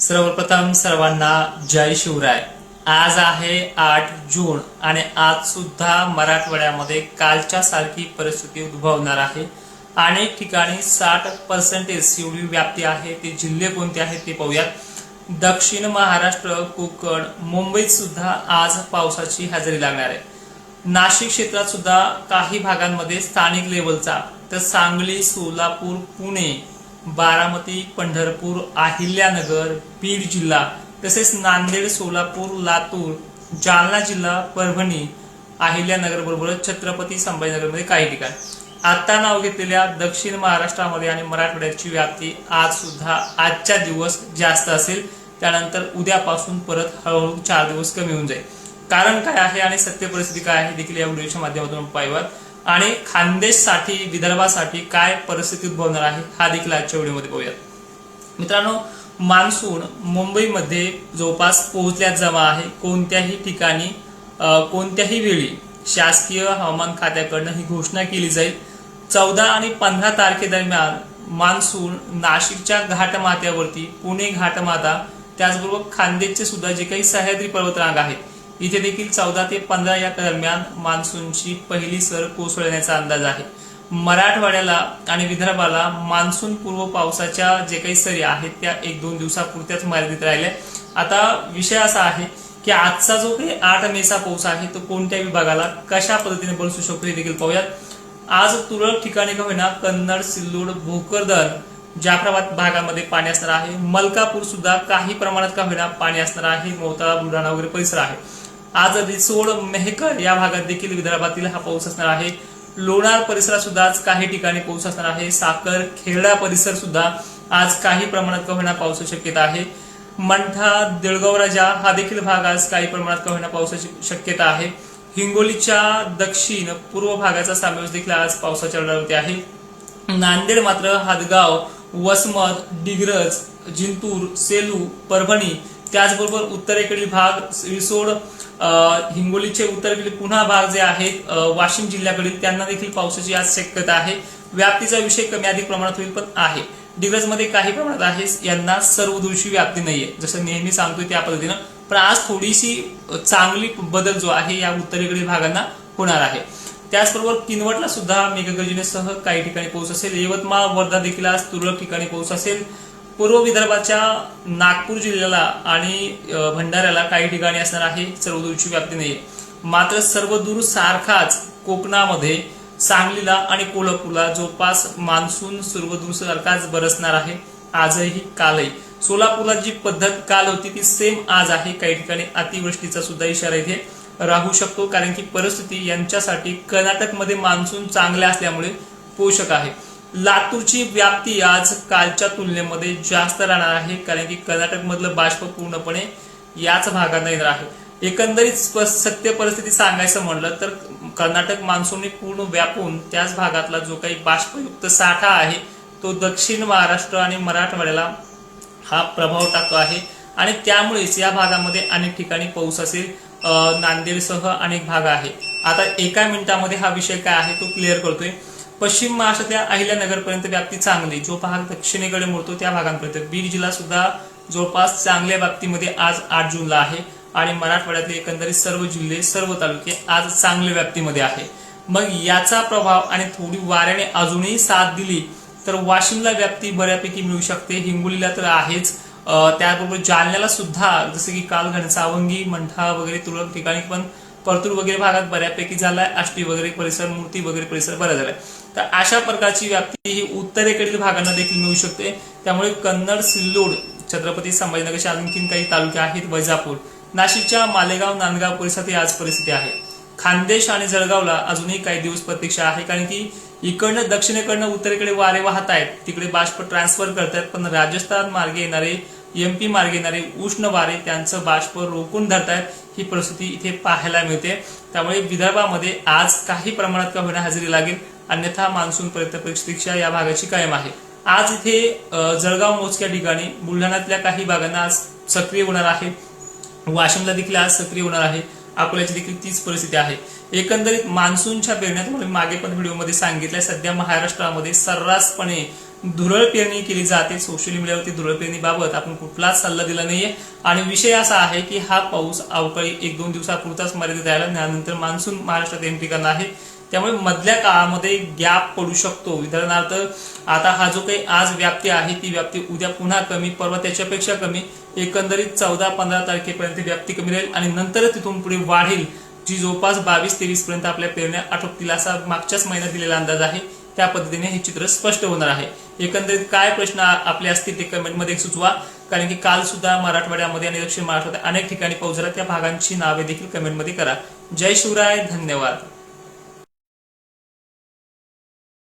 सर्वप्रथम सर्वांना जय शिवराय। आज आहे 8 जून आणि आज सुद्धा मराठवाड्यामध्ये कालच्या सारखी परिस्थिती उद्भवणार आहे। अनेक ठिकाणी 60% एवढी व्याप्ती आहे। ते जिल्हे कोणते आहेत ते पाहूयात। दक्षिण महाराष्ट्र, कोकण, मुंबईत सुद्धा आज पावसाची हजेरी लागणार आहे। नाशिक क्षेत्रात सुद्धा काही भागांमध्ये स्थानिक लेवलचा, तर सांगली, सोलापूर, पुणे, बारामती, पंढरपूर, अहिल्यानगर, बीड जिल्हा, तसेच नांदेड, सोलापूर, लातूर, जालना जिल्हा, परभणी, अहिल्यानगर बरोबरच छत्रपती संभाजीनगरमध्ये काही ठिकाणी आता नाव घेतलेल्या दक्षिण महाराष्ट्रामध्ये आणि मराठवाड्याची व्याप्ती आज सुद्धा आजच्या दिवस जास्त असेल। त्यानंतर उद्यापासून परत हळूहळू 4 दिवस कमी होऊन जाईल। कारण काय आहे आणि सत्य परिस्थिती काय आहे देखील या व्हिडिओच्या माध्यमातून पाहूयात आणि खानदेशसाठी, विदर्भासाठी काय परिस्थिती उद्भवणार आहे हा देखील आजच्या व्हिडिओमध्ये पाहूयात। मित्रांनो, मान्सून मुंबईमध्ये जवळपास पोहोचण्यात जमा आहे। कोणत्याही ठिकाणी कोणत्याही वेळी शासकीय हवामान खात्याकडून ही घोषणा केली जाईल। 14 आणि 15 तारखेदरम्यान मान्सून नाशिकच्या घाटमाथ्यावरती, पुणे घाटमाथा, त्याचबरोबर खानदेशचे सुद्धा जे काही सह्याद्री पर्वतरांग आहेत, इथे देखील 14 ते 15 या दरम्यान मान्सूनची पहिली सर कोसळण्याचा अंदाज आहे। मराठवाड्याला आणि विदर्भाला मान्सून पूर्व पावसाच्या जे काही सरी आहेत त्या 1-2 दिवसापुरत्याच मर्यादित राहिल्या। आता विषय असा आहे की आजचा जो काही 8 मेचा पाऊस आहे तो कोणत्या विभागाला कशा पद्धतीने बरसू शकतो हे देखील पाहूयात। आज तुरळक ठिकाणी का होईना कन्नड, सिल्लोड, भोकरदन, जाफराबाद भागामध्ये पाणी असणार आहे। मलकापूर सुद्धा काही प्रमाणात का होईना पाणी असणार आहे। मोताळा, बुलढाणा वगैरे परिसर आहे। आज रिसोड, मेहकर या भागात देखील विदर्भातील हा पाऊस असणार आहे। लोणार परिसरात सुद्धा आज काही ठिकाणी पाऊस असणार आहे। साखर, खेरडा परिसर सुद्धा आज काही प्रमाणात का होईना पावसाची शक्यता आहे। मंठा, देळगाव राजा हा देखील भाग आज काही प्रमाणात का होईना पावसाची शक्यता आहे। हिंगोलीच्या दक्षिण पूर्व भागाचा समावेश देखील आज पावसाच्या लढवते आहे। नांदेड मात्र हदगाव, वसमत, डिग्रज, जिंतूर, सेलू, परभणी, त्याचबरोबर उत्तरेकडील भाग रिसोड, हिंगोलीचे उत्तरेकडील पुन्हा भाग जे आहेत वाशिम जिल्ह्याकडील, त्यांना देखील पावसाची आज शक्यता आहे। व्याप्तीचा विषय कमी अधिक प्रमाणात होईल पण आहे। डिग्रज मध्ये काही प्रमाणात आहे, यांना सर्वदूरची व्याप्ती नाहीये, जसं नेहमी सांगतोय त्या पद्धतीनं, पण आज थोडीशी चांगली बदल जो आहे या उत्तरेकडील भागांना होणार आहे। त्याचबरोबर किनवटला सुद्धा मेघगर्जनेसह काही ठिकाणी पाऊस असेल। यवतमाळ, वर्धा देखील आज तुरळक ठिकाणी पाऊस असेल। पूर्व विदर्भाच्या नागपूर जिल्ह्याला आणि भंडाऱ्याला काही ठिकाणी असणार आहे, सर्वदूरची व्याप्ती नाहीये। मात्र सर्वदूर सारखाच कोकणामध्ये, सांगलीला आणि कोल्हापूरला जवळपास मान्सून सर्वदूर सारखाच बरसणार आहे, आजही कालही। सोलापूरला जी पद्धत काल होती ती सेम आज आहे। काही ठिकाणी अतिवृष्टीचा सुद्धा इशारा इथे राहू शकतो, कारण की परिस्थिती यांच्यासाठी कर्नाटकमध्ये मान्सून चांगल्या असल्यामुळे पोषक आहे। लातूरची व्याप्ती आज कालच्या तुलनेमध्ये जास्त राहणार आहे, कारण की कर्नाटक मधलं बाष्प पूर्णपणे याच भागात येणार आहे। एकंदरीत सत्य परिस्थिती सांगायचं म्हणलं तर कर्नाटक मान्सूनने पूर्ण व्यापून त्याच भागातला जो काही बाष्पयुक्त साठा आहे तो दक्षिण महाराष्ट्र आणि मराठवाड्याला हा प्रभाव टाकतो आहे आणि त्यामुळेच या भागामध्ये अनेक ठिकाणी पाऊस असेल। नांदेडसह अनेक भाग आहे। आता एका मिनिटामध्ये हा विषय काय आहे तो क्लिअर करतोय। पश्चिम महाराष्ट्रातल्या अहिल्यानगर पर्यंत व्याप्ती चांगली, जो भाग दक्षिणेकडे मोडतो त्या भागांपर्यंत। बीड जिल्हा सुद्धा जवळपास चांगल्या व्याप्तीमध्ये आज 8 जूनला आहे आणि मराठवाड्यातले एकंदरीत सर्व जिल्हे, सर्व तालुके आज चांगल्या व्याप्तीमध्ये आहे। मग याचा प्रभाव आणि थोडी वाऱ्याने अजूनही साथ दिली तर वाशिमला व्याप्ती बऱ्यापैकी मिळू शकते। हिंगोलीला तर आहेच, त्याबरोबर जालन्याला सुद्धा, जसं की काल घनसावंगी, मंठा वगैरे तुरळक ठिकाणी, पण परतूर वगैरे भागात बऱ्यापैकी झालाय। आष्टी वगैरे परिसर, मूर्ती वगैरे परिसर बरा झालाय। तर अशा प्रकारची व्याप्ती ही उत्तरेकडील भागांना देखील मिळू शकते। त्यामुळे कन्नड, सिल्लोड, छत्रपती संभाजीनगरचे आणखीन काही तालुके आहेत, वैजापूर, नाशिकच्या मालेगाव, नांदगाव परिसरात आज परिस्थिती आहे। खानदेश आणि जळगावला अजूनही काही दिवस प्रतीक्षा आहे, कारण की इकडनं दक्षिणेकडनं उत्तरेकडे वारे वाहत आहेत, तिकडे बाष्प ट्रान्सफर करतात, पण राजस्थान मार्गे येणारे, एमपी मार्गे येणारे उष्ण वारे त्यांचं बाष्प रोखून धरतायत। ही परिस्थिती इथे पाहायला मिळते। त्यामुळे विदर्भामध्ये आज काही प्रमाणात का होईना हजेरी लागेल, अन्यथा मान्सून पर्यंत प्रतीक्षा या भागाची कायम आहे। आज इथे जळगाव मोजक्या ठिकाणी, बुलढाण्यातल्या काही भागांना आज सक्रिय होणार आहे, वाशिमला देखील आज सक्रिय होणार आहे, अकोल्याची देखील तीच परिस्थिती आहे। एकंदरीत मान्सूनच्या बेरण्यात मागे पण व्हिडिओमध्ये सांगितलंय, सध्या महाराष्ट्रामध्ये सर्रासपणे धुरळ पेरणी केली जाते. सोशल मीडियावरती धुरळ पेरणीबाबत आपण कुठलाच सल्ला दिला नाहीये आणि विषय असा आहे की हा पाऊस अवकाळी 1-2 दिवसापुरताच मर्यादित राहिला, त्यानंतर मान्सून महाराष्ट्रात एंट्री करणार आहे. त्यामुळे मधल्या काळामध्ये गॅप पडू शकतो. उदाहरणार्थ आता हा जो काही आज व्याप्ती आहे ती व्याप्ती उद्या पुन्हा कमी, परवा त्याच्यापेक्षा कमी, एकंदरीत 14-15 तारखेपर्यंत व्याप्ती कमी राहील आणि नंतर तिथून पुढे वाढेल, जी जवळपास 22-23 पर्यंत आपल्या पेरण्या आटोपतील असा मागच्याच महिन्यात दिलेला अंदाज आहे. त्या पद्धतीने हे चित्र स्पष्ट होणार आहे. एकंदरीत काय प्रश्न आपले असतील ते कमेंटमध्ये सुचवा, कारण की काल सुद्धा मराठवाड्यामध्ये आणि दक्षिण महाराष्ट्रात अनेक ठिकाणी पाऊस झाला. त्या भागांची नावे देखील कमेंटमध्ये करा. जय शिवराय, धन्यवाद.